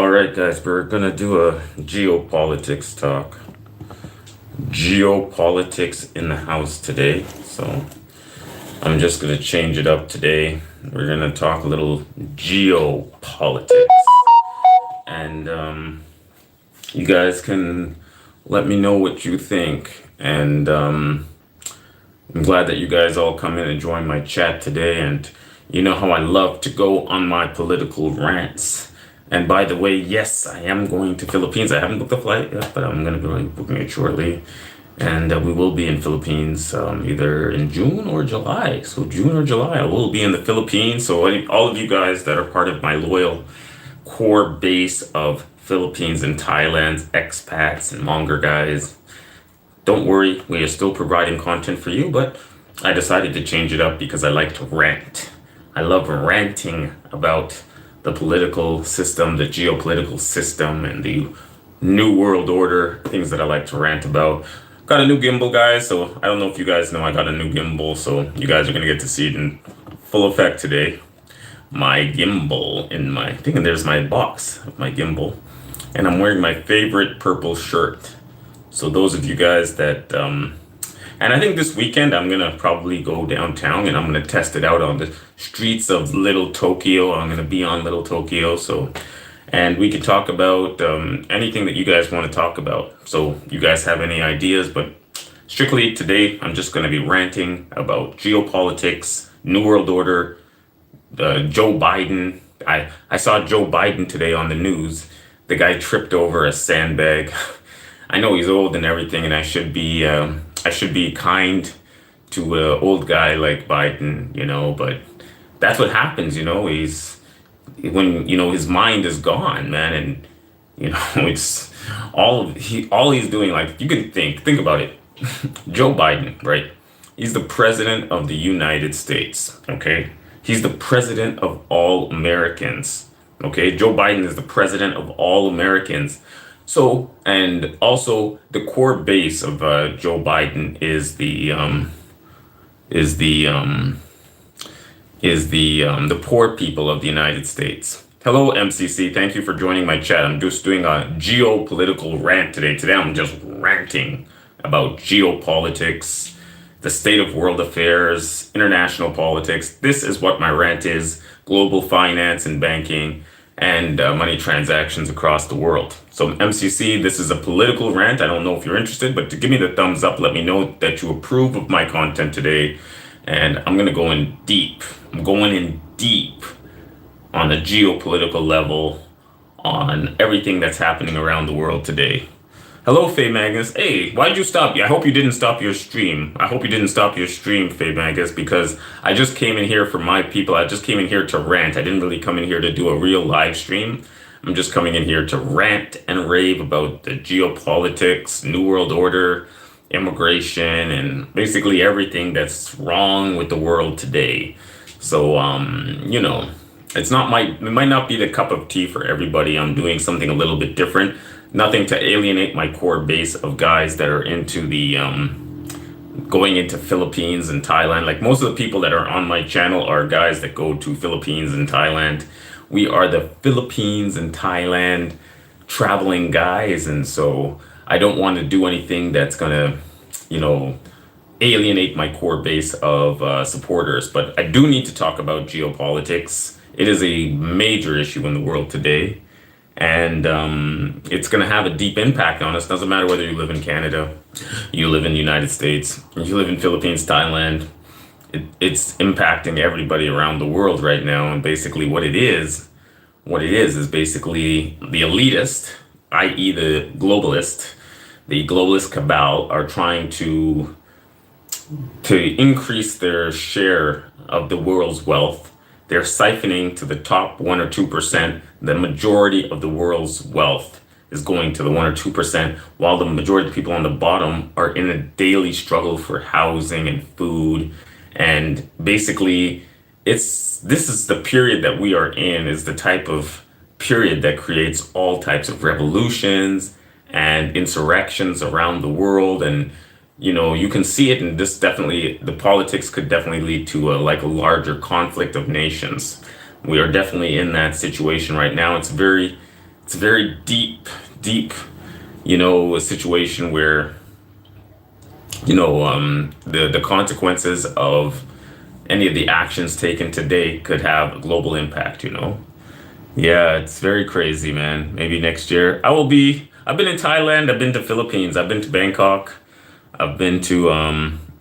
All right, guys, we're gonna do a geopolitics talk. Geopolitics in the house today. So I'm just gonna change it up today. We're gonna talk a little geopolitics, and you guys can let me know what you think. And I'm glad that you guys all come in and join my chat today. And you know how I love to go on my political rants. And by the way, yes, I am going to Philippines. I haven't booked the flight yet, but I'm going to be booking it shortly. And we will be in Philippines either in June or July. So June or July, I will be in the Philippines. So all of you guys that are part of my loyal core base of Philippines and Thailand's expats and monger guys, don't worry, we are still providing content for you, but I decided to change it up because I like to rant. I love ranting about the political system, the geopolitical system, and the new world order, things that I like to rant about. Got a new gimbal, guys, so I don't know if you guys know I got a new gimbal, so you guys are going to get to see it in full effect today. My gimbal I think there's my box of my gimbal, and I'm wearing my favorite purple shirt. So those of you guys that, and I think this weekend I'm gonna probably go downtown and I'm gonna test it out on the streets of Little Tokyo. I'm gonna be on Little Tokyo, and we could talk about anything that you guys want to talk about. So you guys have any ideas, but strictly today I'm just gonna be ranting about geopolitics, New World Order, Joe Biden. I saw Joe Biden today on the news. The guy tripped over a sandbag. I know he's old and everything, and I should be kind to an old guy like Biden, but that's what happens, He's when his mind is gone, man, and it's all he's doing. Like, you can think about it. Joe Biden, right? He's the president of the United States, okay? He's the president of all Americans, okay? Joe Biden is the president of all Americans. So, and also the core base of Joe Biden is the poor people of the United States. Hello, MCC. Thank you for joining my chat. I'm just doing a geopolitical rant today. Today, I'm just ranting about geopolitics, the state of world affairs, international politics. This is what my rant is: global finance and banking, and money transactions across the world. So MCC, this is a political rant. I don't know if you're interested, but to give me the thumbs up, let me know that you approve of my content today. And I'm going to go in deep. I'm going in deep on the geopolitical level, on everything that's happening around the world today. Hello, Faye Magnus. Hey, why'd you stop? I hope you didn't stop your stream. I hope you didn't stop your stream, Faye Magnus, because I just came in here for my people. I just came in here to rant. I didn't really come in here to do a real live stream. I'm just coming in here to rant and rave about the geopolitics, New World Order, immigration, and basically everything that's wrong with the world today. So, it might not be the cup of tea for everybody. I'm doing something a little bit different. Nothing to alienate my core base of guys that are into the going into Philippines and Thailand. Like, most of the people that are on my channel are guys that go to Philippines and Thailand. We are the Philippines and Thailand traveling guys, and so I don't want to do anything that's gonna, alienate my core base of supporters. But I do need to talk about geopolitics. It is a major issue in the world today. And it's going to have a deep impact on us. Doesn't matter whether you live in Canada, you live in the United States, you live in Philippines, Thailand. It's impacting everybody around the world right now. And basically what it is basically the elitist, i.e. the globalist cabal, are trying to increase their share of the world's wealth. They're siphoning to the top 1 or 2%. The majority of the world's wealth is going to the 1 or 2%, while the majority of the people on the bottom are in a daily struggle for housing and food. And basically, this is the period that we are in, is the type of period that creates all types of revolutions and insurrections around the world. And you can see it, and this definitely, the politics could definitely lead to a larger conflict of nations. We are definitely in that situation right now. It's it's a very deep, a situation where, the consequences of any of the actions taken today could have a global impact. Yeah, it's very crazy, man. Maybe next year I've been in Thailand, I've been to Philippines, I've been to Bangkok, I've been to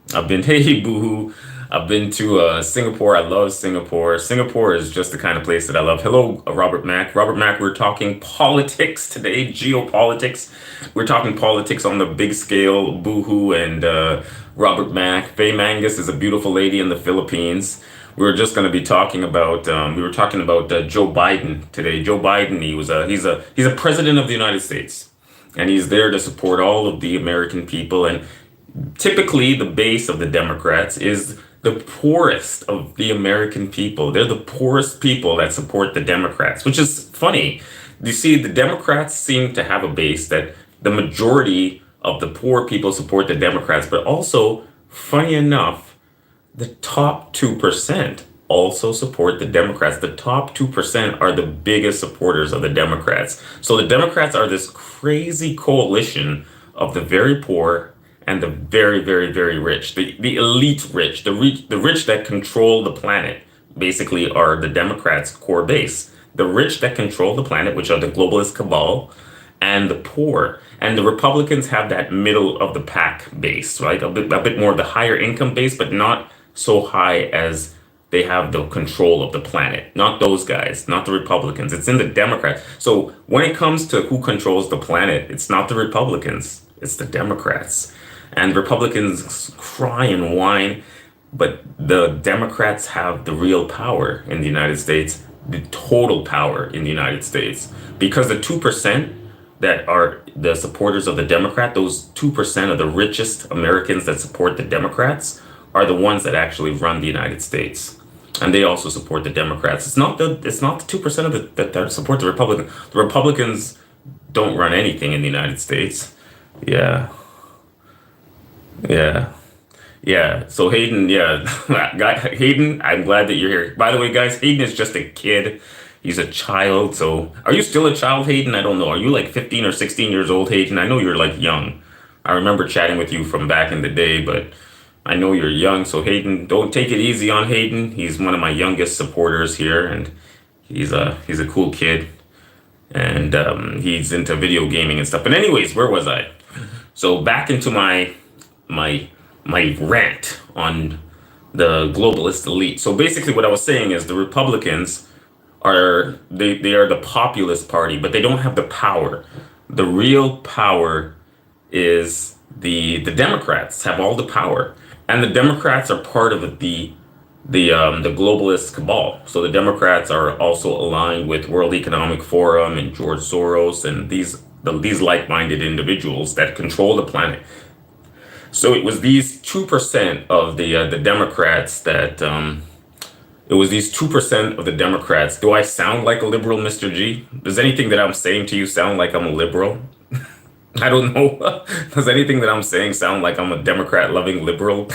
hey boohoo. I've been to Singapore. I love Singapore. Singapore is just the kind of place that I love. Hello, Robert Mack. Robert Mack, we're talking politics today, geopolitics. We're talking politics on the big scale. Boohoo and Robert Mack. Faye Mangus is a beautiful lady in the Philippines. We were talking about Joe Biden today. Joe Biden, he's a president of the United States, and he's there to support all of the American people. And typically, the base of the Democrats is the poorest of the American people. They're the poorest people that support the Democrats, which is funny. You see, the Democrats seem to have a base that the majority of the poor people support the Democrats, but also, funny enough, the top 2% also support the Democrats. The top 2% are the biggest supporters of the Democrats. So the Democrats are this crazy coalition of the very poor and the very, very, very rich, the elite rich, the rich that control the planet, basically are the Democrats' core base. The rich that control the planet, which are the globalist cabal, and the poor. And the Republicans have that middle of the pack base, right? A bit more of the higher income base, but not so high as they have the control of the planet. Not those guys, not the Republicans. It's in the Democrats. So when it comes to who controls the planet, it's not the Republicans, it's the Democrats. And Republicans cry and whine, but the Democrats have the real power in the United States, the total power in the United States. Because the 2% that are the supporters of the Democrat, those 2% of the richest Americans that support the Democrats are the ones that actually run the United States. And they also support the Democrats. It's not the 2% of that support the Republicans. The Republicans don't run anything in the United States. Yeah. Yeah. Yeah. So Hayden, yeah. Hayden, I'm glad that you're here. By the way, guys, Hayden is just a kid. He's a child. So are you still a child, Hayden? I don't know. Are you like 15 or 16 years old, Hayden? I know you're like young. I remember chatting with you from back in the day, but I know you're young. So Hayden, don't take it easy on Hayden. He's one of my youngest supporters here, and he's a cool kid. And he's into video gaming and stuff. But anyways, where was I? So back into my rant on the globalist elite. So basically what I was saying is the Republicans they are the populist party, but they don't have the power. The real power is the Democrats have all the power. And the Democrats are part of the globalist cabal. So the Democrats are also aligned with World Economic Forum and George Soros and these like-minded individuals that control the planet. So it was these 2% of the Democrats that it was these 2% of the Democrats. Do I sound like a liberal, Mr. G? Does anything that I'm saying to you sound like I'm a liberal? I don't know. Does anything that I'm saying sound like I'm a Democrat-loving liberal?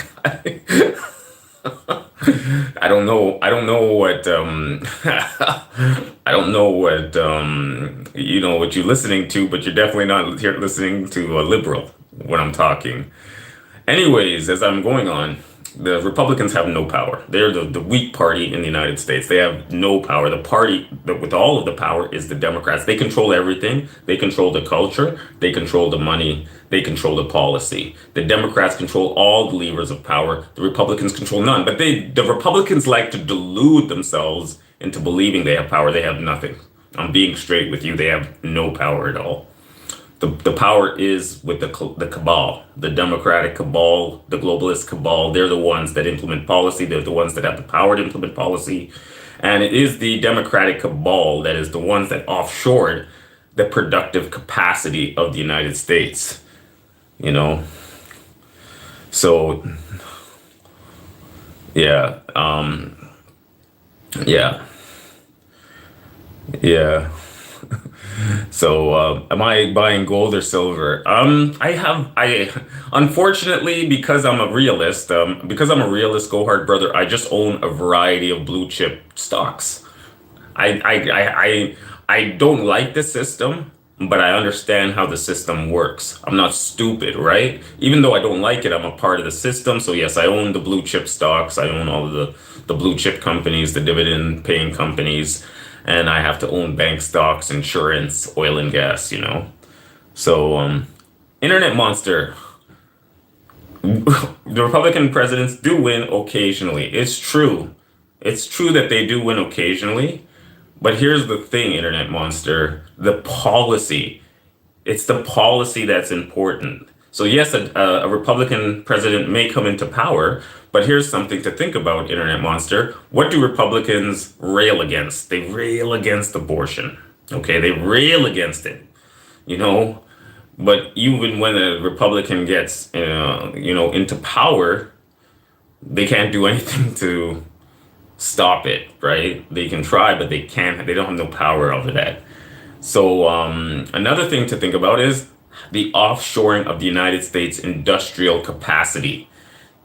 I don't know. I don't know what I don't know what you're listening to, but you're definitely not here listening to a liberal when I'm talking. Anyways, as I'm going on, the Republicans have no power. They're the weak party in the United States. They have no power. The party that with all of the power is the Democrats. They control everything. They control the culture. They control the money. They control the policy. The Democrats control all the levers of power. The Republicans control none. But the Republicans like to delude themselves into believing they have power. They have nothing. I'm being straight with you. They have no power at all. The power is with the cabal, the Democratic cabal, the globalist cabal. They're the ones that implement policy. They're the ones that have the power to implement policy. And it is the Democratic cabal that is the ones that offshored the productive capacity of the United States. So, yeah, yeah, yeah. So, am I buying gold or silver? I unfortunately, because I'm a realist, Go Hard Brother, I just own a variety of blue chip stocks. I I don't like the system, but I understand how the system works. I'm not stupid, right? Even though I don't like it, I'm a part of the system. So yes, I own the blue chip stocks. I own all of the blue chip companies, the dividend paying companies, and I have to own bank stocks, insurance, oil and gas, you know. So internet monster, the Republican presidents do win occasionally. It's true. It's true that they do win occasionally. But here's the thing, Internet Monster, the policy. It's the policy that's important. So, yes, a Republican president may come into power, but here's something to think about, Internet Monster. What do Republicans rail against? They rail against abortion. Okay, they rail against it, you know. But even when a Republican gets, into power, they can't do anything to stop it, right? They can try, but they can't. They don't have no power over that. So another thing to think about is the offshoring of the United States industrial capacity.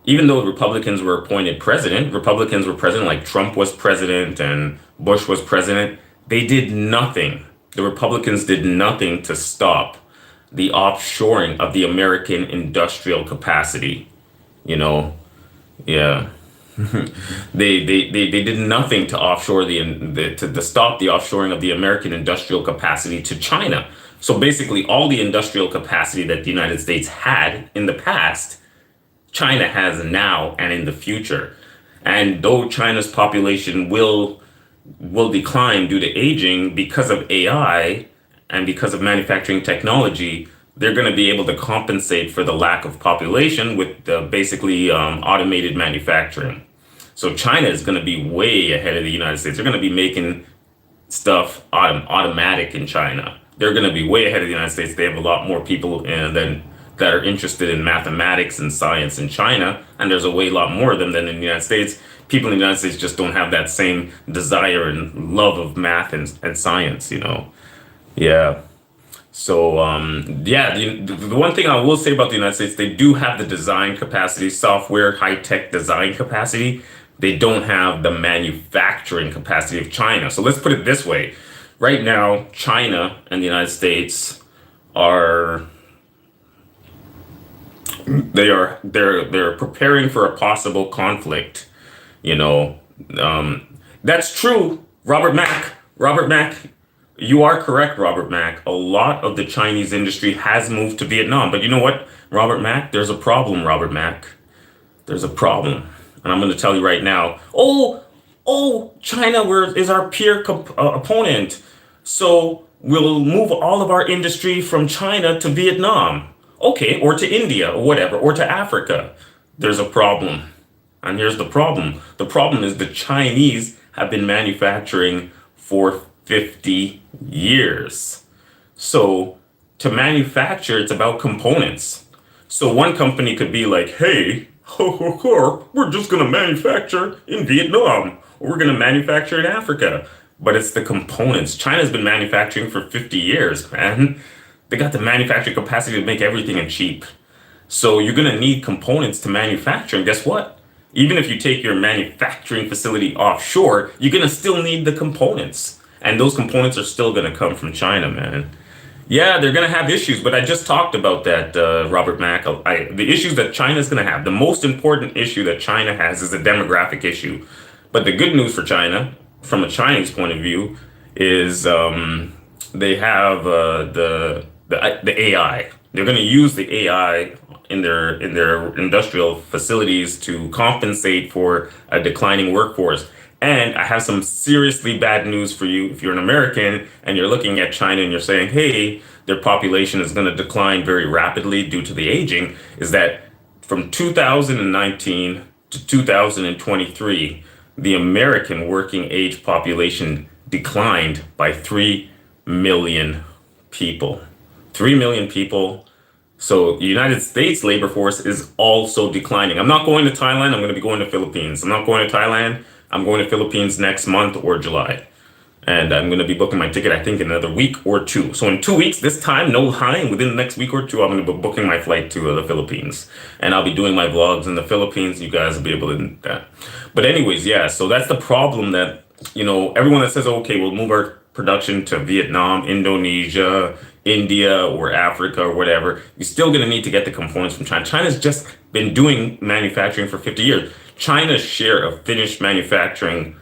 Even though Republicans were appointed president, Republicans were president, like Trump was president and Bush was president. They did nothing. The Republicans did nothing to stop the offshoring of the American industrial capacity. You know, yeah. They did nothing to offshore to stop the offshoring of the American industrial capacity to China. So basically, all the industrial capacity that the United States had in the past, China has now and in the future. And though China's population will decline due to aging because of AI and because of manufacturing technology, they're going to be able to compensate for the lack of population with basically automated manufacturing. So China is going to be way ahead of the United States. They're going to be making stuff automatic in China. They're going to be way ahead of the United States. They have a lot more people that are interested in mathematics and science in China, and there's a lot more of them than in the United States. People in the United States just don't have that same desire and love of math and science, you know. Yeah. So, the one thing I will say about the United States, they do have the design capacity, software, high-tech design capacity. They don't have the manufacturing capacity of China. So let's put it this way. Right now, China and the United States are they're preparing for a possible conflict. You know, that's true. Robert Mack, you are correct, Robert Mack. A lot of the Chinese industry has moved to Vietnam. But you know what, Robert Mack? There's a problem, Robert Mack. There's a problem. And I'm going to tell you right now. China is our peer opponent. So we'll move all of our industry from China to Vietnam. Okay, or to India, or whatever, or to Africa. There's a problem. And here's the problem. The problem is the Chinese have been manufacturing for 50 years. So to manufacture, it's about components. So one company could be like, hey, we're just going to manufacture in Vietnam, or we're going to manufacture in Africa. But it's the components. China's been manufacturing for 50 years, man. They got the manufacturing capacity to make everything cheap. So you're going to need components to manufacture. And guess what? Even if you take your manufacturing facility offshore, you're going to still need the components. And those components are still going to come from China, man. Yeah, they're going to have issues, but I just talked about that, Robert Mack. The issues that China's going to have, the most important issue that China has is a demographic issue. But the good news for China, from a Chinese point of view, is they have the AI. They're going to use the AI in their industrial facilities to compensate for a declining workforce. And I have some seriously bad news for you if you're an American and you're looking at China and you're saying, hey, their population is going to decline very rapidly due to the aging, is that from 2019 to 2023, the American working age population declined by 3 million people. 3 million people. So the United States labor force is also declining. I'm not going to Thailand. I'm going to be going to Philippines. I'm not going to Thailand. I'm going to Philippines next month or July. And I'm going to be booking my ticket, I think, in another week or two. So in 2 weeks, this time, no lie, within the next week or two, I'm going to be booking my flight to the Philippines. And I'll be doing my vlogs in the Philippines. You guys will be able to do that. But anyways, yeah, so that's the problem that, everyone that says, okay, we'll move our production to Vietnam, Indonesia, India, or Africa, or whatever, you're still going to need to get the components from China. China's just been doing manufacturing for 50 years. China's share of finished manufacturing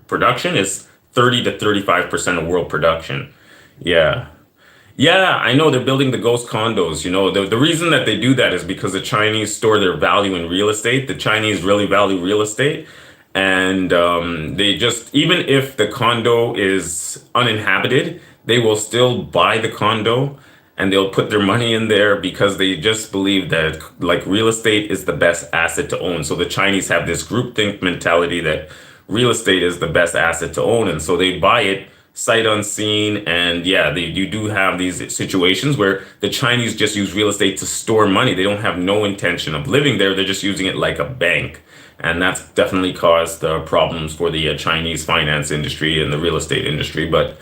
production is 30 to 35% of world production. Yeah. Yeah, I know they're building the ghost condos. The reason that they do that is because the Chinese store their value in real estate. The Chinese really value real estate. And they just, even if the condo is uninhabited, they will still buy the condo and they'll put their money in there because they just believe that like real estate is the best asset to own. So the Chinese have this groupthink mentality that real estate is the best asset to own. And so they buy it sight unseen. And yeah, you do have these situations where the Chinese just use real estate to store money. They don't have no intention of living there. They're just using it like a bank. And that's definitely caused problems for the Chinese finance industry and the real estate industry. But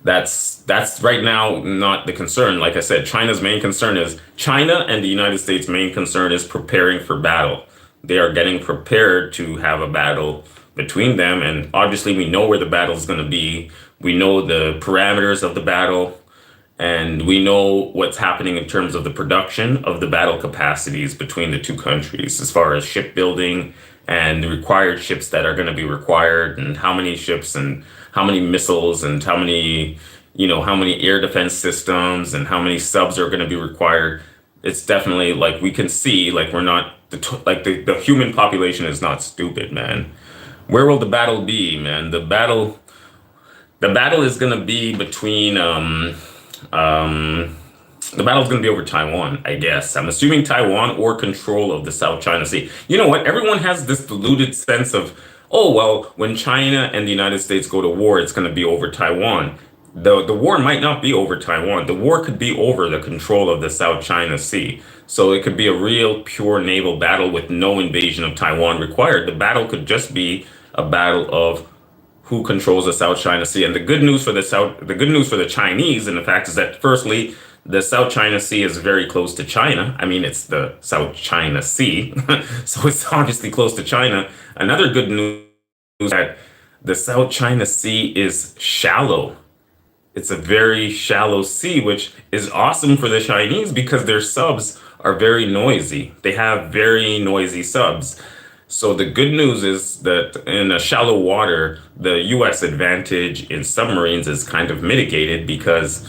that's right now not the concern. Like I said, China's main concern is China, and the United States' main concern is preparing for battle. They are getting prepared to have a battle between them. And obviously, we know where the battle is going to be. We know the parameters of the battle. And we know what's happening in terms of the production of the battle capacities between the two countries, as far as shipbuilding and the required ships that are going to be required, and how many ships and how many missiles and how many air defense systems and how many subs are going to be required. It's definitely like we can see, like we're not the human population is not stupid, man. Where will the battle be, man? The battle is going to be between um, the battle's going to be over Taiwan, I guess. I'm assuming Taiwan or control of the South China Sea. You know what? Everyone has this deluded sense of, oh, well, when China and the United States go to war, it's going to be over Taiwan. The war might not be over Taiwan. The war could be over the control of the South China Sea. So it could be a real pure naval battle with no invasion of Taiwan required. The battle could just be a battle of who controls the South China Sea. And the good news for the Chinese, in the fact, is that firstly, the South China Sea is very close to China. I mean, it's the South China Sea, so it's obviously close to China. Another good news is that the South China Sea is shallow. It's a very shallow sea, which is awesome for the Chinese because their subs are very noisy. They have very noisy subs. So the good news is that in a shallow water, the U.S. advantage in submarines is kind of mitigated because,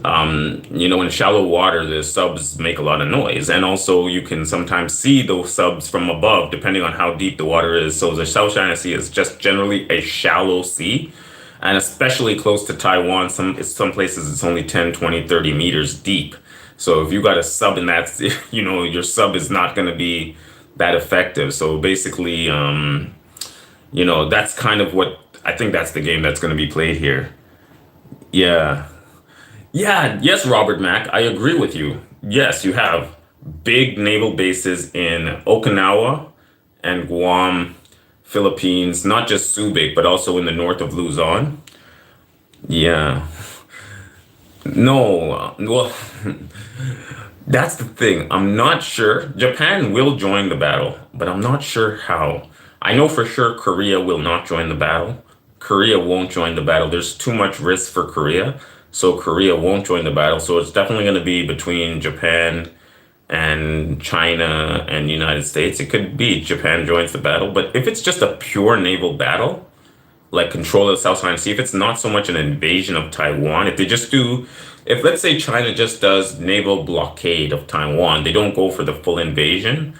in shallow water, the subs make a lot of noise. And also you can sometimes see those subs from above, depending on how deep the water is. So the South China Sea is just generally a shallow sea. And especially close to Taiwan, some places it's only 10, 20, 30 meters deep. So if you got a sub in that, your sub is not going to be that effective. So basically, that's kind of what I think that's the game that's going to be played here. Yeah. Yeah. Yes, Robert Mack, I agree with you. Yes, you have big naval bases in Okinawa and Guam, Philippines, not just Subic, but also in the north of Luzon. Yeah. No, well, that's the thing. I'm not sure. Japan will join the battle, but I'm not sure how. I know for sure Korea will not join the battle. Korea won't join the battle. There's too much risk for Korea, so Korea won't join the battle. So it's definitely going to be between Japan and China and United States. It could be Japan joins the battle, but if it's just a pure naval battle, like control of the South China Sea, if it's not so much an invasion of Taiwan, if let's say China just does naval blockade of Taiwan, they don't go for the full invasion,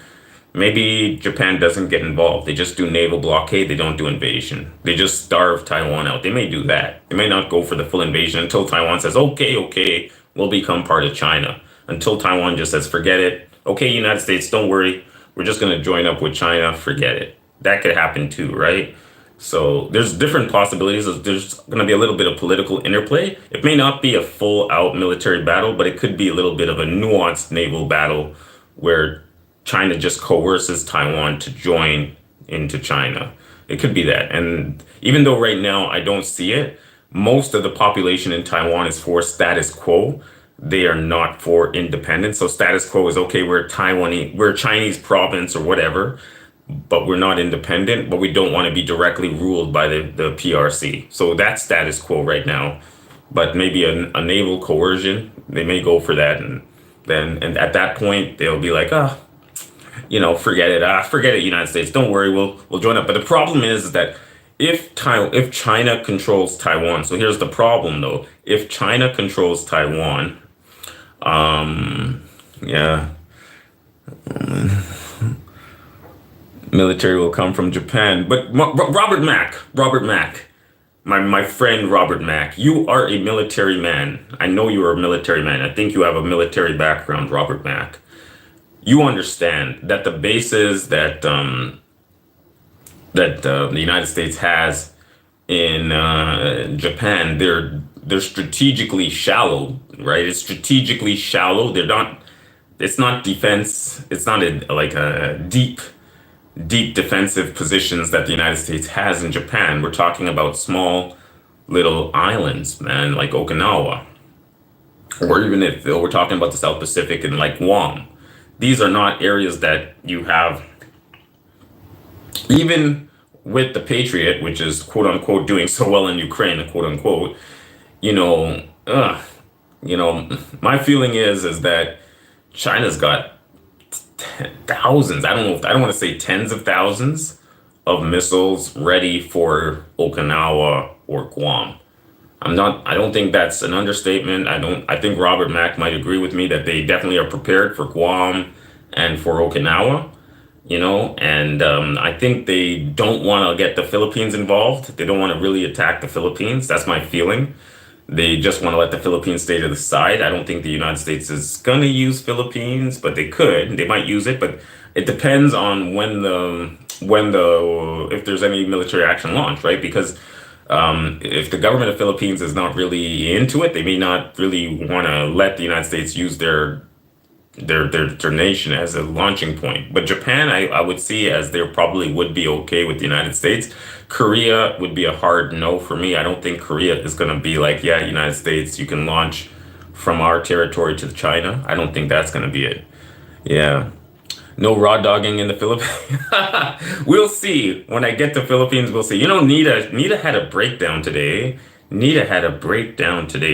maybe Japan doesn't get involved. They just do naval blockade, they don't do invasion. They just starve Taiwan out. They may do that. They may not go for the full invasion until Taiwan says, okay, okay, we'll become part of China. Until Taiwan just says, forget it. Okay, United States, don't worry. We're just going to join up with China. Forget it. That could happen too, right? So there's different possibilities. There's going to be a little bit of political interplay. It may not be a full out military battle, but it could be a little bit of a nuanced naval battle where China just coerces Taiwan to join into China. It could be that. And even though right now I don't see it, most of the population in Taiwan is for status quo. They are not for independence. So status quo is okay, we're a Chinese province or whatever. but we're not independent, but we don't want to be directly ruled by the PRC. So that's status quo right now. But maybe a naval coercion, they may go for that, and then and at that point they'll be like, ah, forget it, forget it, United States. Don't worry, we'll join up. But the problem is that if China controls Taiwan, so here's the problem though. If China controls Taiwan, yeah, military will come from Japan. But Robert Mack, my friend Robert Mack, you are a military man. I know you are a military man. I think you have a military background, Robert Mack. You understand that the bases that the United States has in Japan, they're strategically shallow, right? It's strategically shallow. They're not. It's not defense. It's not like a deep defensive positions that the United States has in Japan. We're talking about small little islands, man, like Okinawa, or even if we're talking about the South Pacific and like Guam. These are not areas that you have, even with the Patriot, which is quote unquote doing so well in Ukraine, quote unquote. You know, my feeling is that China's got thousands. I don't want to say tens of thousands of missiles ready for Okinawa or Guam. I don't think that's an understatement. I think Robert Mack might agree with me that they definitely are prepared for Guam and for Okinawa, and I think they don't want to get the Philippines involved. They don't want to really attack the Philippines. That's my feeling. They just want to let the Philippines stay to the side. I don't think the United States is going to use Philippines, but they could. They might use it, but it depends on if there's any military action launched, right? Because if the government of Philippines is not really into it, they may not really want to let the United States use their nation as a launching point. But Japan, I would see as they probably would be okay with the United States. Korea would be a hard no for me. I don't think Korea is going to be like, yeah, United States, you can launch from our territory to China. I don't think that's going to be it. Yeah. No raw dogging in the Philippines. We'll see. When I get to Philippines, we'll see. Nita had a breakdown today.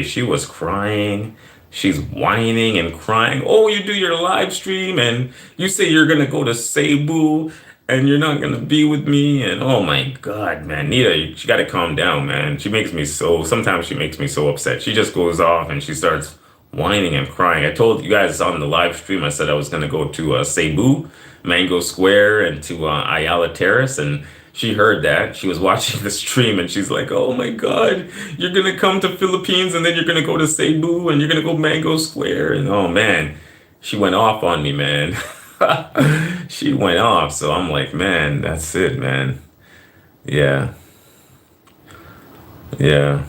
She was crying. She's whining and crying. Oh, you do your live stream and you say you're going to go to Cebu and you're not going to be with me. And oh my God, man, Nita, you got to calm down, man. Sometimes she makes me so upset. She just goes off and she starts whining and crying. I told you guys on the live stream, I said I was going to go to Cebu, Mango Square, and to Ayala Terrace. And she heard that. She was watching the stream and she's like, oh my God, you're going to come to Philippines and then you're going to go to Cebu and you're going to go Mango Square. And oh man, she went off on me, man. She went off. So I'm like, man, that's it, man. Yeah. Yeah.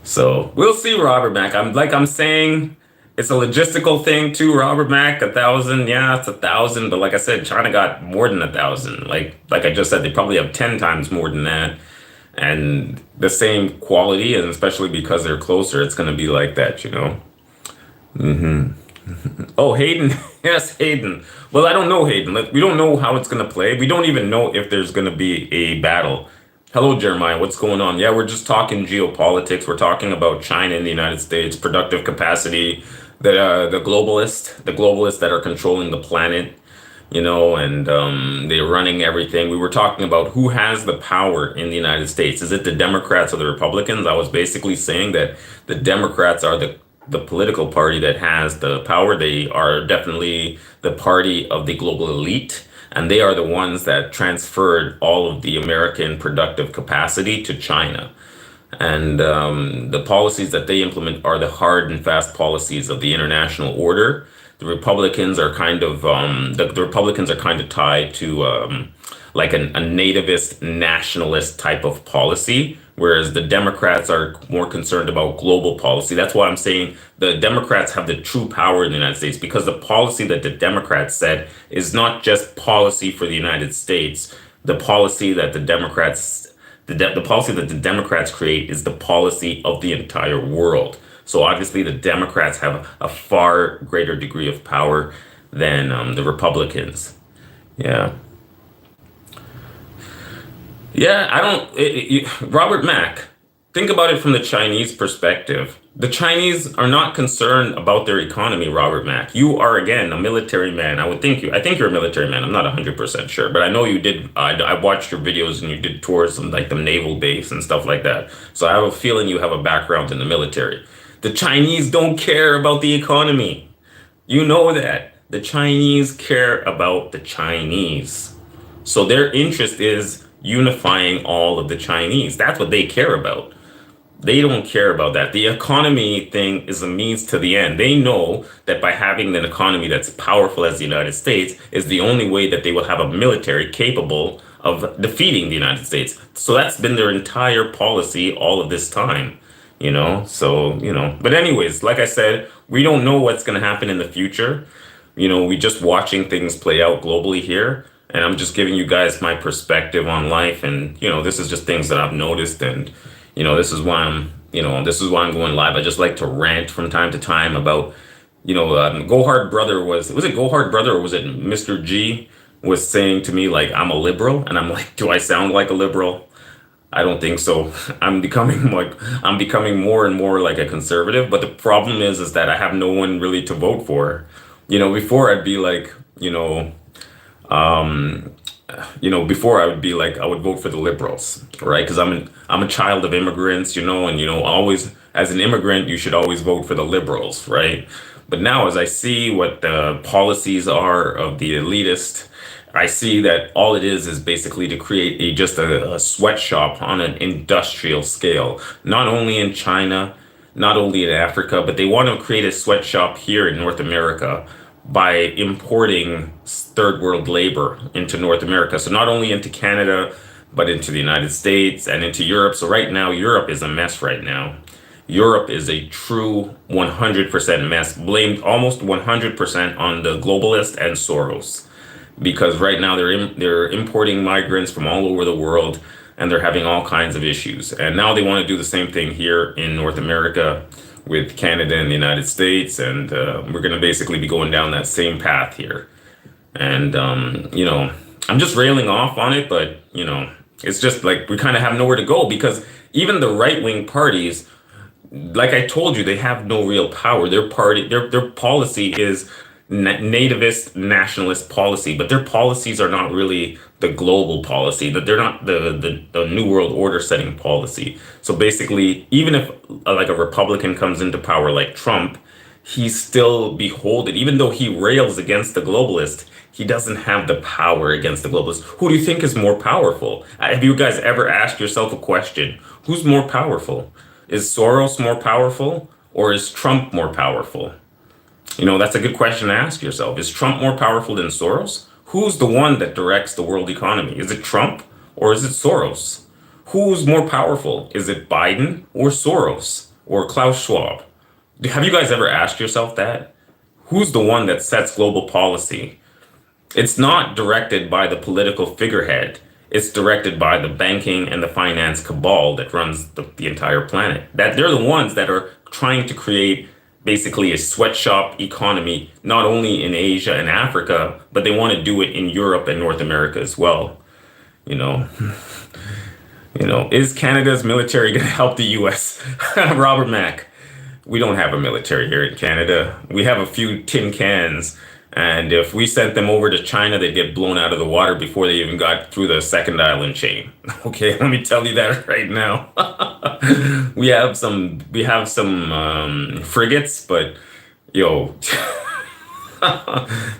So we'll see, Robert Mack. I'm saying, it's a logistical thing too, Robert Mack. 1,000, yeah, it's 1,000. But like I said, China got more than 1,000. Like I just said, they probably have 10 times more than that, and the same quality. And especially because they're closer, it's going to be like that, Mm-hmm. Oh, Hayden. Yes, Hayden. Well, I don't know, Hayden. We don't know how it's going to play. We don't even know if there's going to be a battle. Hello, Jeremiah. What's going on? Yeah, we're just talking geopolitics. We're talking about China and the United States, productive capacity, the globalists that are controlling the planet, and they're running everything. We were talking about who has the power in the United States. Is it the Democrats or the Republicans? I was basically saying that the Democrats are the political party that has the power. They are definitely the party of the global elite. And they are the ones that transferred all of the American productive capacity to China. And the policies that they implement are the hard and fast policies of the international order. The Republicans are kind of tied to like a nativist nationalist type of policy, whereas the Democrats are more concerned about global policy. That's why I'm saying the Democrats have the true power in the United States, because the policy that the Democrats set is not just policy for the United States. The policy that the policy that the Democrats create is the policy of the entire world. So obviously the Democrats have a far greater degree of power than the Republicans. Yeah. Yeah, I don't. Robert Mack, think about it from the Chinese perspective. The Chinese are not concerned about their economy, Robert Mack. You are, again, a military man. I think you're a military man. I'm not 100% sure, but I know you did. I watched your videos and you did tours of like the naval base and stuff like that. So I have a feeling you have a background in the military. The Chinese don't care about the economy. You know that. The Chinese care about the Chinese. So their interest is unifying all of the Chinese. That's what they care about. They don't care about that. The economy thing is a means to the end. They know that by having an economy that's powerful as the United States is the only way that they will have a military capable of defeating the United States. So that's been their entire policy all of this time, you know? So, but anyways, like I said, we don't know what's going to happen in the future. We just watching things play out globally here. And I'm just giving you guys my perspective on life. And, this is just things that I've noticed. And, this is why I'm going live. I just like to rant from time to time about, Go Hard Brother was it Go Hard Brother or was it Mr. G was saying to me, like, I'm a liberal. And I'm like, do I sound like a liberal? I don't think so. I'm becoming more and more like a conservative. But the problem is that I have no one really to vote for. Before I'd be like, um, before I would be like, I would vote for the liberals, right? Because I'm a child of immigrants, and always as an immigrant, you should always vote for the liberals, right? But now, as I see what the policies are of the elitist, I see that all it is basically to create just a sweatshop on an industrial scale, not only in China, not only in Africa, but they want to create a sweatshop here in North America by importing third world labor into North America. So not only into Canada, but into the United States and into Europe. So right now, Europe is a mess right now. Europe is a true 100% mess, blamed almost 100% on the globalist and Soros, because right now they're importing migrants from all over the world and they're having all kinds of issues. And now they want to do the same thing here in North America with Canada and the United States, and we're going to basically be going down that same path here. And I'm just railing off on it, but it's just like we kind of have nowhere to go because even the right wing parties, like I told you, they have no real power. Their policy is nativist nationalist policy, but their policies are not really the global policy. That they're not the new world order setting policy. So basically, even if like a Republican comes into power like Trump, he's still beholden. Even though he rails against the globalist, he doesn't have the power against the globalists. Who do you think is more powerful? Have you guys ever asked yourself a question? Who's more powerful? Is Soros more powerful or is Trump more powerful? That's a good question to ask yourself. Is Trump more powerful than Soros? Who's the one that directs the world economy? Is it Trump or is it Soros? Who's more powerful? Is it Biden or Soros or Klaus Schwab? Have you guys ever asked yourself that? Who's the one that sets global policy? It's not directed by the political figurehead. It's directed by the banking and the finance cabal that runs the entire planet. That they're the ones that are trying to create basically a sweatshop economy, not only in Asia and Africa, but they want to do it in Europe and North America as well. You know, is Canada's military going to help the U.S.? Robert Mack, we don't have a military here in Canada. We have a few tin cans. And if we sent them over to China, they'd get blown out of the water before they even got through the second island chain. Okay, let me tell you that right now. we have some frigates, but yo,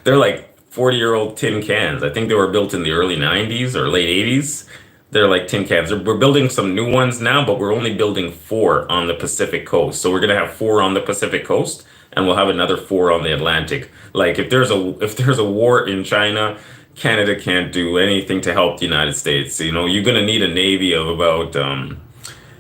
they're like 40-year-old tin cans. I think they were built in the early 90s or late 80s. They're like tin cans. We're building some new ones now, but we're only building 4 on the Pacific coast. So we're gonna have 4 on the Pacific coast, and we'll have another 4 on the Atlantic. Like if there's a war in China, Canada can't do anything to help the United States. You're gonna need a navy of about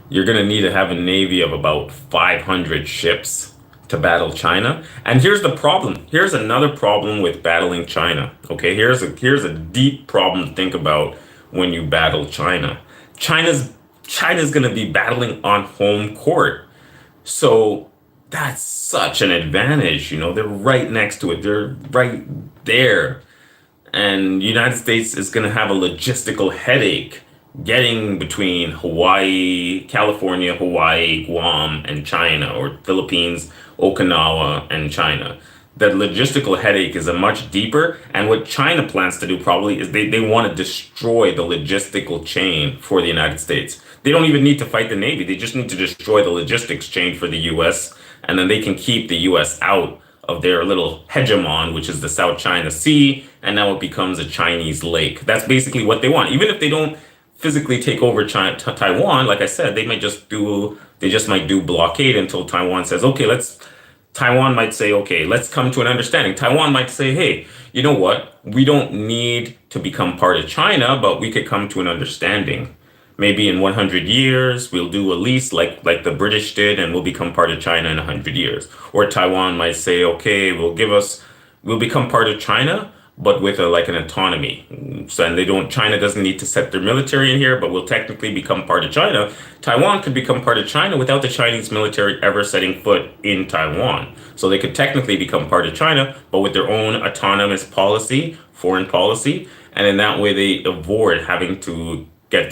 you're gonna need to have a navy of about 500 ships to battle China. And here's the problem. Here's another problem with battling China. Okay, here's a deep problem to think about when you battle China. China's gonna be battling on home court. So that's such an advantage. They're right next to it. They're right there. and the United States is going to have a logistical headache getting between Hawaii, California, Hawaii, Guam, and China, or Philippines, Okinawa, and China. The logistical headache is a much deeper, and what China plans to do probably is they want to destroy the logistical chain for the United States. They don't even need to fight the Navy. They just need to destroy the logistics chain for the US, and then they can keep the US out of their little hegemon, which is the South China Sea, and now it becomes a Chinese lake. That's basically what they want. Even if they don't physically take over China, Taiwan, like I said, they just might do blockade until Taiwan says, okay, Taiwan might say, okay, let's come to an understanding. Taiwan might say, hey, you know what? We don't need to become part of China, but we could come to an understanding. Maybe in 100 years, we'll do a lease like the British did, and we'll become part of China in 100 years. Or Taiwan might say, okay, we'll become part of China, but with like an autonomy. So, and China doesn't need to set their military in here, but will technically become part of China. Taiwan could become part of China without the Chinese military ever setting foot in Taiwan. So they could technically become part of China, but with their own autonomous policy, foreign policy, and in that way they avoid having to get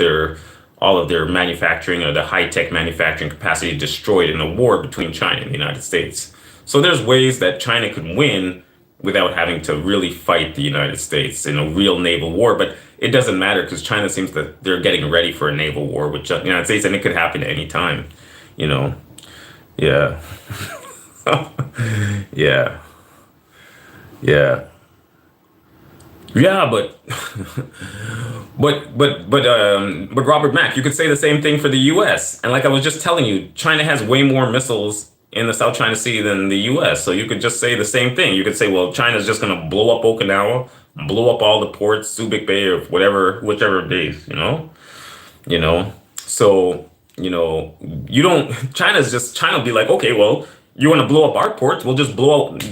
all of their manufacturing or the high-tech manufacturing capacity destroyed in a war between China and the United States. So there's ways that China could win without having to really fight the United States in a real naval war. But it doesn't matter because China seems that they're getting ready for a naval war with the United States, and it could happen at any time, you know? Yeah. Yeah. Yeah. Yeah, but but Robert Mack, you could say the same thing for the U.S. And like I was just telling you, China has way more missiles in the South China Sea than the U.S. So you could just say the same thing. You could say, well, China's just going to blow up Okinawa, blow up all the ports, Subic Bay, or whichever days, you know. So China will be like, okay, well, you want to blow up our ports? We'll just blow out.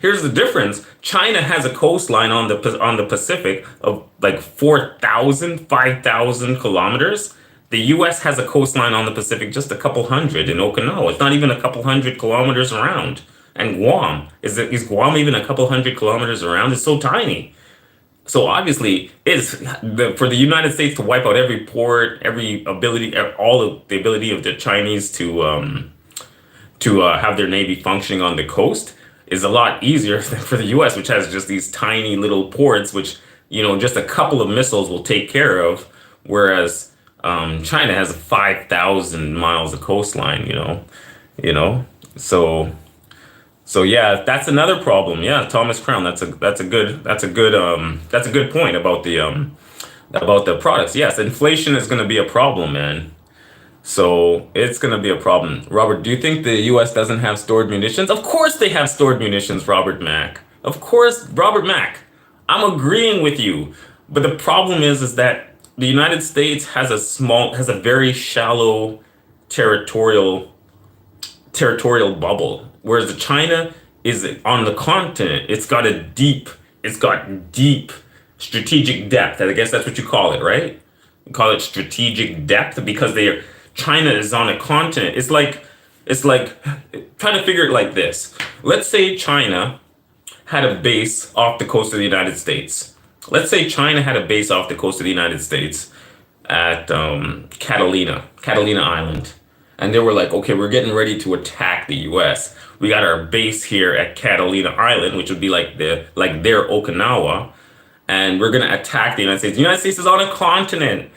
Here's the difference. China has a coastline on the Pacific of like 5,000 kilometers. The U.S. has a coastline on the Pacific just a couple hundred in Okinawa. It's not even a couple hundred kilometers around. And Guam, is Guam even a couple hundred kilometers around? It's so tiny. So obviously, for the United States to wipe out every port, all of the ability of the Chinese to have their navy functioning on the coast is a lot easier than for the U.S., which has just these tiny little ports, which just a couple of missiles will take care of, whereas China has 5,000 miles of coastline. So yeah, that's another problem. Yeah, Thomas Crown, that's a good point about the products. Yes, inflation is going to be a problem, man. So it's going to be a problem. Robert, do you think the U.S. doesn't have stored munitions? Of course they have stored munitions, Robert Mack. Of course, Robert Mack. I'm agreeing with you. But the problem is that the United States has a very shallow territorial bubble, whereas China is on the continent. It's got deep strategic depth. I guess that's what you call it, right? You call it strategic depth because China is on a continent. It's like trying to figure it like this. Let's say China had a base off the coast of the United States. Let's say China had a base off the coast of the United States at Catalina Island. And they were like, okay, we're getting ready to attack the US. We got our base here at Catalina Island, which would be like their Okinawa. And we're going to attack the United States. The United States is on a continent.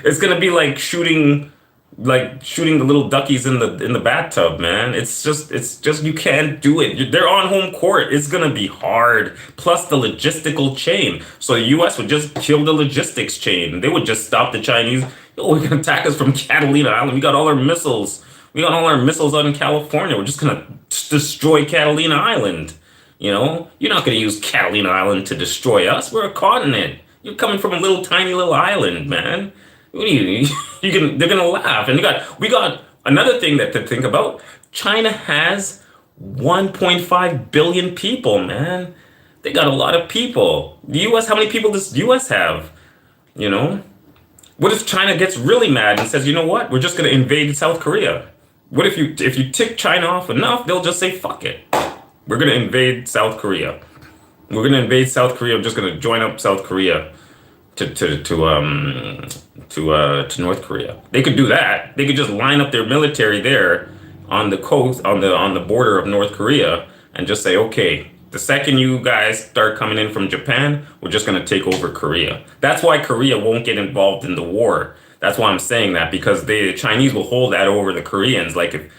It's gonna be like shooting the little duckies in the bathtub, man. It's just you can't do it. They're on home court. It's gonna be hard. Plus the logistical chain. So the U.S. would just kill the logistics chain. They would just stop the Chinese. Oh, we're gonna attack us from Catalina Island. We got all our missiles. We got all our missiles out in California. We're just gonna destroy Catalina Island. You're not gonna use Catalina Island to destroy us. We're a continent. You're coming from a tiny little island, man. What do they're gonna laugh. And we got another thing to think about. China has 1.5 billion people, man. They got a lot of people. The US, how many people does the US have? What if China gets really mad and says, you know what? We're just gonna invade South Korea. What if you tick China off enough, they'll just say, fuck it. We're gonna invade South Korea. We're gonna invade South Korea. I'm just gonna join up South Korea to North Korea. They could do that. They could just line up their military there on the coast, on the border of North Korea, and just say, okay, the second you guys start coming in from Japan, we're just gonna take over Korea. That's why Korea won't get involved in the war. That's why I'm saying that, because the Chinese will hold that over the Koreans. Like if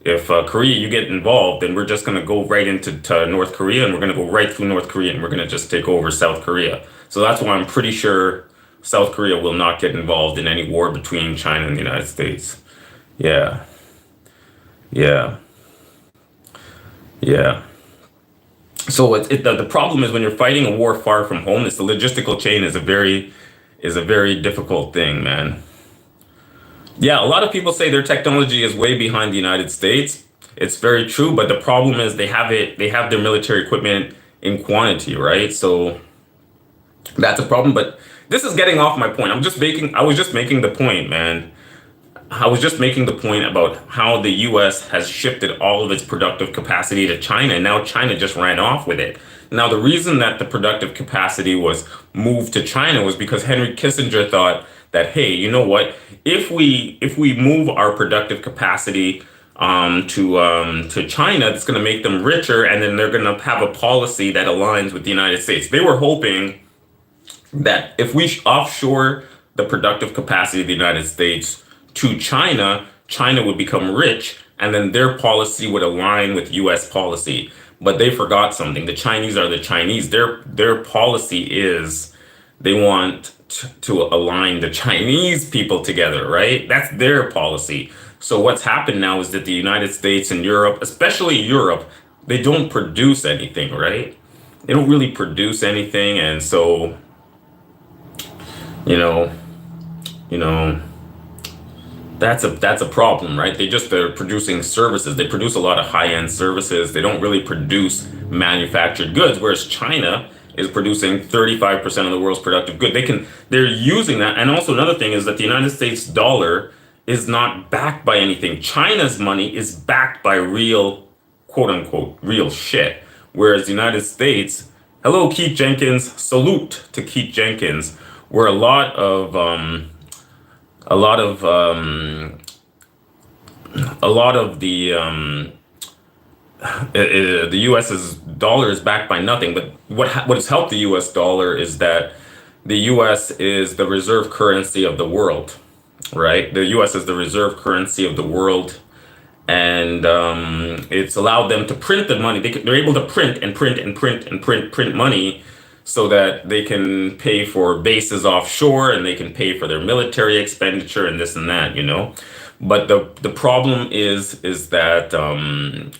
if Korea you get involved, then we're just gonna go right into North Korea, and we're gonna go right through North Korea, and we're gonna just take over South Korea. So that's why I'm pretty sure South Korea will not get involved in any war between China and the United States. Yeah, yeah, yeah. So the problem is when you're fighting a war far from home, it's the logistical chain is a very difficult thing, man. Yeah, a lot of people say their technology is way behind the United States. It's very true, but the problem is they have their military equipment in quantity, right? So that's a problem, but this is getting off my point. I was just making the point, man. I was just making the point about how the US has shifted all of its productive capacity to China, and now China just ran off with it. Now, the reason that the productive capacity was moved to China was because Henry Kissinger thought that, hey, you know what? If we move our productive capacity to China, that's going to make them richer, and then they're going to have a policy that aligns with the United States. They were hoping that if we offshore the productive capacity of the United States to China, China would become rich, and then their policy would align with US policy. But they forgot something. The Chinese are the Chinese. Their policy is they want to align the Chinese people together, right? That's their policy. So what's happened now is that the United States and Europe, especially Europe, they don't produce anything, right? They don't really produce anything, and so you know, you know, that's a problem, right? They're producing services. They produce a lot of high-end services. They don't really produce manufactured goods, whereas China is producing 35% of the world's productive good. They're using that. And also another thing is that the United States dollar is not backed by anything. China's money is backed by real, quote unquote, real shit. Whereas the United States, hello Keith Jenkins, salute to Keith Jenkins, where a lot of a lot of the U.S.'s dollar is backed by nothing. But what has helped the U.S. dollar is that the U.S. is the reserve currency of the world, right? The U.S. is the reserve currency of the world, and it's allowed them to print the money. They're able to print and print and print and print money so that they can pay for bases offshore, and they can pay for their military expenditure and this and that, you know. But the problem is that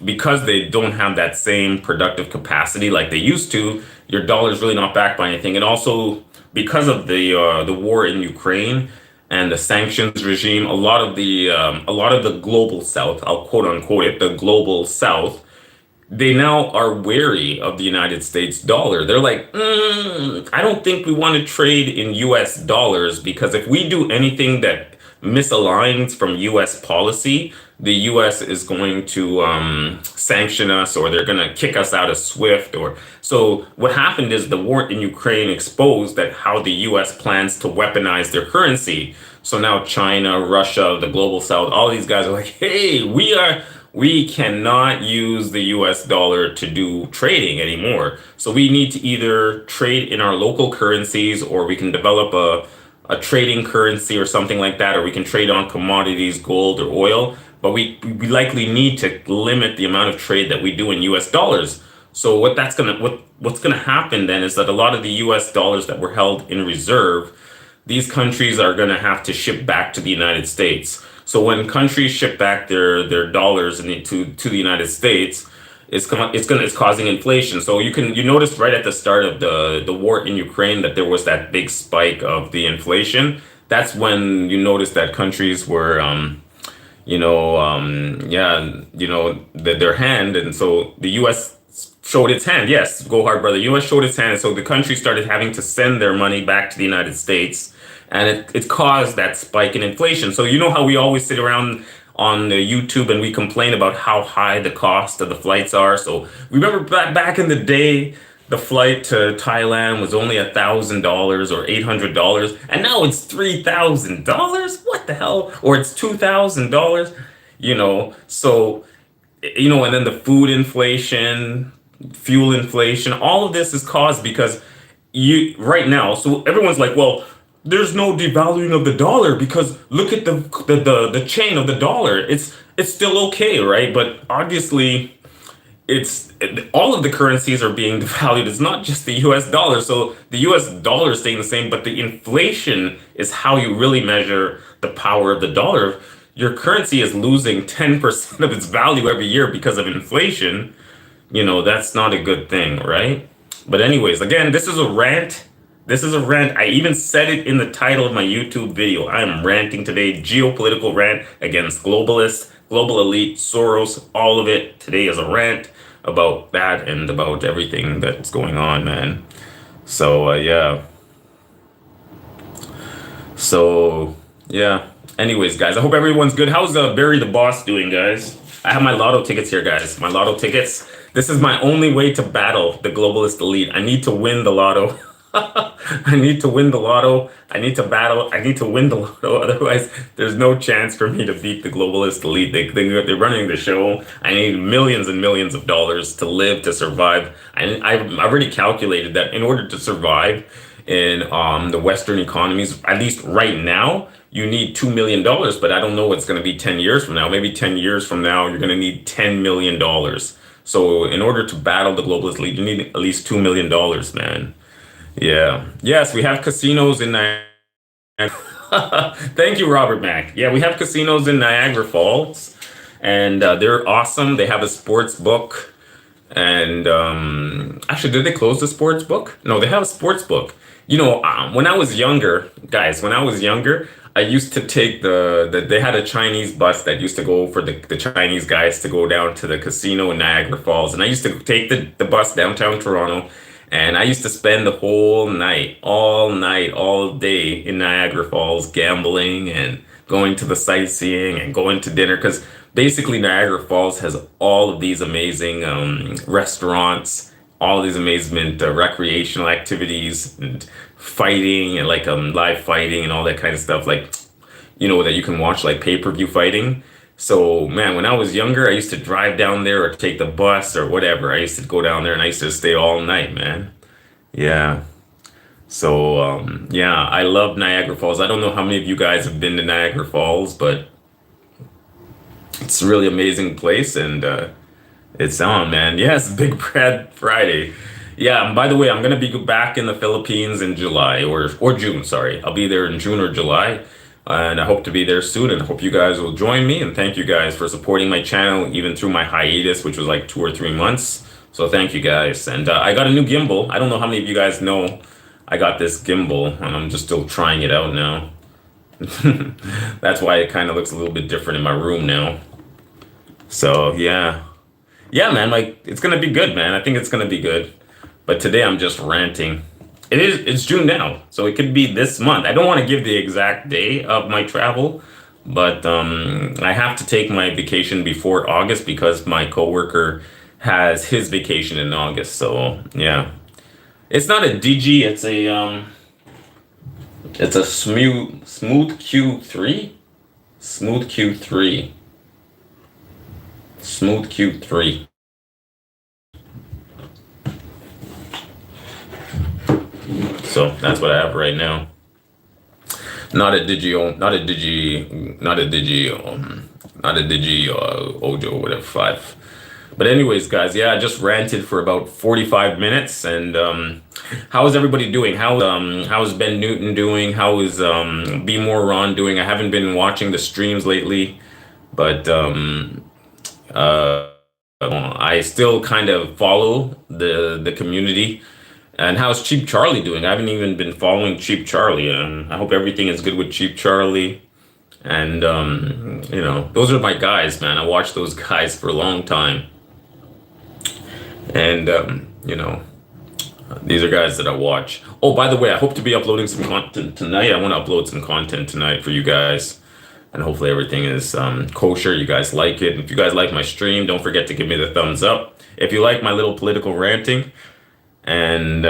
because they don't have that same productive capacity like they used to, your dollar is really not backed by anything. And also because of the war in Ukraine and the sanctions regime, a lot of the global South, I'll quote unquote it, the global South, they now are wary of the United States dollar. They're like, I don't think we want to trade in US dollars, because if we do anything that misaligns from US policy, the US is going to sanction us, or they're going to kick us out of SWIFT. Or so what happened is the war in Ukraine exposed that how the US plans to weaponize their currency. So now China, Russia, the global South, all these guys are like, hey, we cannot use the US dollar to do trading anymore. So we need to either trade in our local currencies, or we can develop a trading currency or something like that, or we can trade on commodities, gold or oil. But we likely need to limit the amount of trade that we do in US dollars. So what's gonna happen then is that a lot of the US dollars that were held in reserve, these countries are gonna have to ship back to the United States. So when countries ship back their dollars to the United States, it's causing inflation. So you noticed right at the start of the war in Ukraine that there was that big spike of the inflation. That's when you noticed that countries were their hand, and so the U.S. showed its hand. Yes, go hard, brother. U.S. showed its hand, and so the country started having to send their money back to the United States, and it caused that spike in inflation. So you know how we always sit around on the YouTube and we complain about how high the cost of the flights are. So remember back in the day, the flight to Thailand was only $1,000 or $800, and now it's $3,000. What the hell? Or it's $2,000. So and then the food inflation, fuel inflation, all of this is caused because you right now. So everyone's like, well, there's no devaluing of the dollar because look at the chain of the dollar. It's still okay, right? But obviously it's all of the currencies are being devalued. It's not just the US dollar. So the US dollar is staying the same, but the inflation is how you really measure the power of the dollar. Your currency is losing 10% of its value every year because of inflation. That's not a good thing, right? But anyways, again, this is a rant. This is a rant. I even said it in the title of my YouTube video. I am ranting today, geopolitical rant against globalists, global elite, Soros, all of it. Today is a rant about that and about everything that's going on, man. So, yeah. So, yeah. Anyways, guys, I hope everyone's good. How's Barry the Boss doing, guys? I have my lotto tickets here, guys. My lotto tickets. This is my only way to battle the globalist elite. I need to win the lotto. I need to win the lotto. I need to battle. I need to win the lotto. Otherwise, there's no chance for me to beat the globalist elite. They're running the show. I need millions and millions of dollars to live, to survive. I've already calculated that in order to survive in the Western economies, at least right now, you need $2 million, but I don't know what's going to be 10 years from now. Maybe 10 years from now, you're going to need $10 million. So in order to battle the globalist elite, you need at least $2 million, man. Yeah. Yes, we have casinos in Niagara. Thank you, Robert Mack. Yeah, we have casinos in Niagara Falls, and they're awesome. They have a sports book. And actually, did they close the sports book? No, they have a sports book. When I was younger, guys, I used to take they had a Chinese bus that used to go for the Chinese guys to go down to the casino in Niagara Falls. And I used to take the bus downtown Toronto, and I used to spend the whole night, all day in Niagara Falls, gambling and going to the sightseeing and going to dinner. Because basically Niagara Falls has all of these amazing restaurants, all these amazing recreational activities and fighting and like live fighting and all that kind of stuff, like that you can watch, like pay-per-view fighting. So man, when I was younger, I used to drive down there or take the bus or whatever. I used to go down there and I used to stay all night, man. Yeah. So yeah, I love Niagara Falls. I don't know how many of you guys have been to Niagara Falls, but it's a really amazing place, and it's on, man. Yes, Big Brad Friday. Yeah, and by the way, I'm gonna be back in the Philippines in July or June, sorry. I'll be there in June or July, and I hope to be there soon, and I hope you guys will join me, and thank you guys for supporting my channel even through my hiatus, which was like 2 or 3 months. So thank you guys. And I got a new gimbal. I don't know how many of you guys know I got this gimbal, and I'm just still trying it out now. That's why it kind of looks a little bit different in my room now. So yeah. Yeah, man, like it's gonna be good, man. I think it's gonna be good. But today I'm just ranting. It's June now, so it could be this month. I don't want to give the exact day of my travel, but I have to take my vacation before August because my coworker has his vacation in August. So yeah. It's not a Digi, it's a smooth Q3. Smooth Q3. Smooth Q3. So that's what I have right now. Not a Digi, Ojo, whatever, 5. But anyways, guys, yeah, I just ranted for about 45 minutes. And how is everybody doing? How's Ben Newton doing? How is Be More Ron doing? I haven't been watching the streams lately, but I still kind of follow the community. And how's Cheap Charlie doing? I haven't even been following Cheap Charlie. I hope everything is good with Cheap Charlie. And those are my guys, man. I watched those guys for a long time. And these are guys that I watch. Oh, by the way, I hope to be uploading some content tonight. I want to upload some content tonight for you guys. and hopefully everything is kosher. You guys like it. If you guys like my stream, don't forget to give me the thumbs up. If you like my little political ranting, and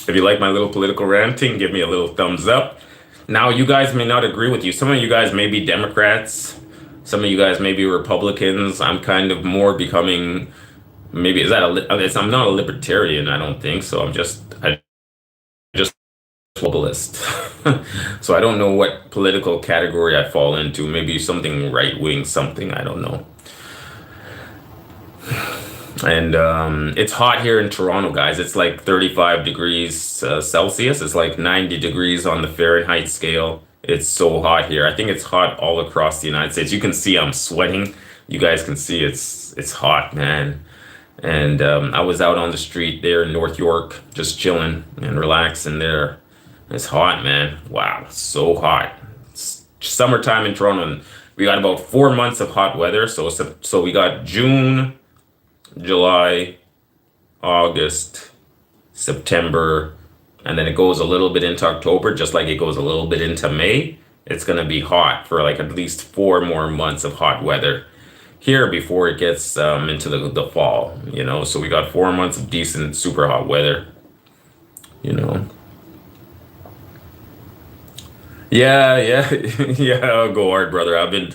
if you like my little political ranting, give me a little thumbs up. Now, you guys may not agree with you. Some of you guys may be Democrats. Some of you guys may be Republicans. I'm kind of more becoming, maybe, I'm not a libertarian, I don't think. So I just globalist. So I don't know what political category I fall into. Maybe something right wing, something, I don't know. And it's hot here in Toronto, guys. It's like 35 degrees Celsius. It's like 90 degrees on the Fahrenheit scale. It's so hot here. I think it's hot all across the United States. You can see I'm sweating. You guys can see it's hot, man. And I was out on the street there in North York, just chilling and relaxing there. It's hot, man. Wow, so hot. It's summertime in Toronto, and we got about 4 months of hot weather. So we got June, July, August, September, and then it goes a little bit into October, just like it goes a little bit into May. It's going to be hot for like at least 4 more months of hot weather here before it gets into the fall, you know. So we got 4 months of decent, super hot weather, you know. Yeah, yeah, yeah. Go hard, brother. I've been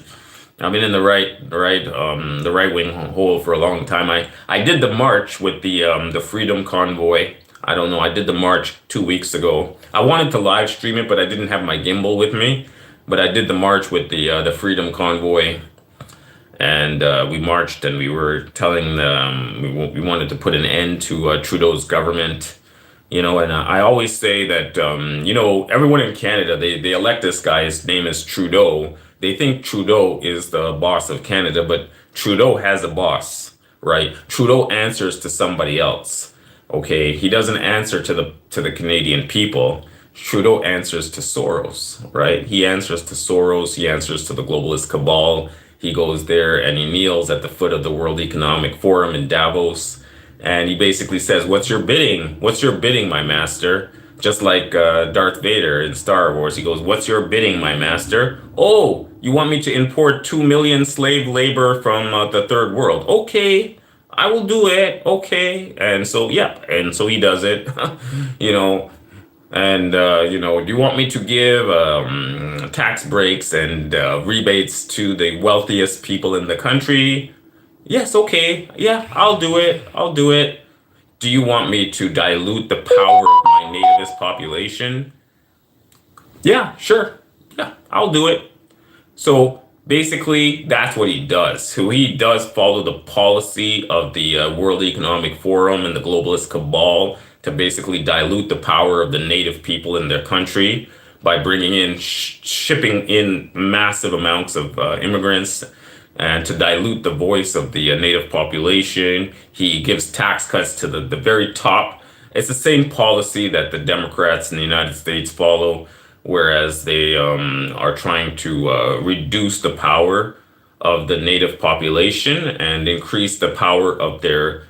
in the right wing hole for a long time. I did the march with the Freedom Convoy. I don't know. I did the march 2 weeks ago. I wanted to live stream it, but I didn't have my gimbal with me. But I did the march with the Freedom Convoy, and we marched, and we were telling them we wanted to put an end to Trudeau's government. You know, and I always say that, you know, everyone in Canada, they elect this guy, his name is Trudeau. They think Trudeau is the boss of Canada, but Trudeau has a boss, right? Trudeau answers to somebody else, okay? He doesn't answer to the Canadian people. Trudeau answers to Soros, right? He answers to Soros, he answers to the globalist cabal. He goes there and he kneels at the foot of the World Economic Forum in Davos. And he basically says, "What's your bidding? What's your bidding, my master?" Just like Darth Vader in Star Wars. He goes, "What's your bidding, my master?" "Oh, you want me to import 2 million slave labor from the third world?" "Okay, I will do it." "Okay." And so, yeah. And so he does it, you know. And, you know, "Do you want me to give tax breaks and rebates to the wealthiest people in the country?" "Yes, okay. Yeah, I'll do it. I'll do it." "Do you want me to dilute the power of my nativist population?" "Yeah, sure. Yeah, I'll do it." So basically, that's what he does. So he does follow the policy of the World Economic Forum and the globalist cabal to basically dilute the power of the native people in their country by bringing in, shipping in massive amounts of immigrants, and to dilute the voice of the native population. He gives tax cuts to the very top. It's the same policy that the Democrats in the United States follow, whereas they are trying to reduce the power of the native population and increase the power of their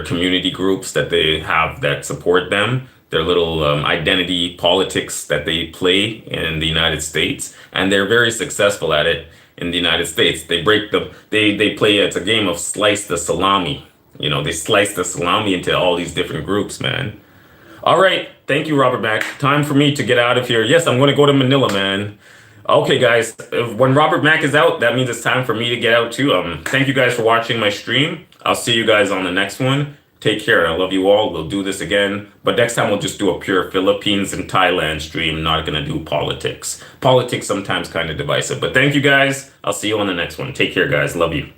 community groups that they have that support them, their little identity politics that they play in the United States, and they're very successful at it. In the United States, they play, it's a game of slice the salami. You know, they slice the salami into all these different groups, man. All right, thank you, Robert Mack. Time for me to get out of here. Yes, I'm going to go to Manila, man. Okay, guys, when Robert Mack is out, that means it's time for me to get out too. Thank you guys for watching my stream. I'll see you guys on the next one. Take care. I love you all. We'll do this again. But next time we'll just do a pure Philippines and Thailand stream. Not going to do politics. Politics sometimes kind of divisive. But thank you guys. I'll see you on the next one. Take care, guys. Love you.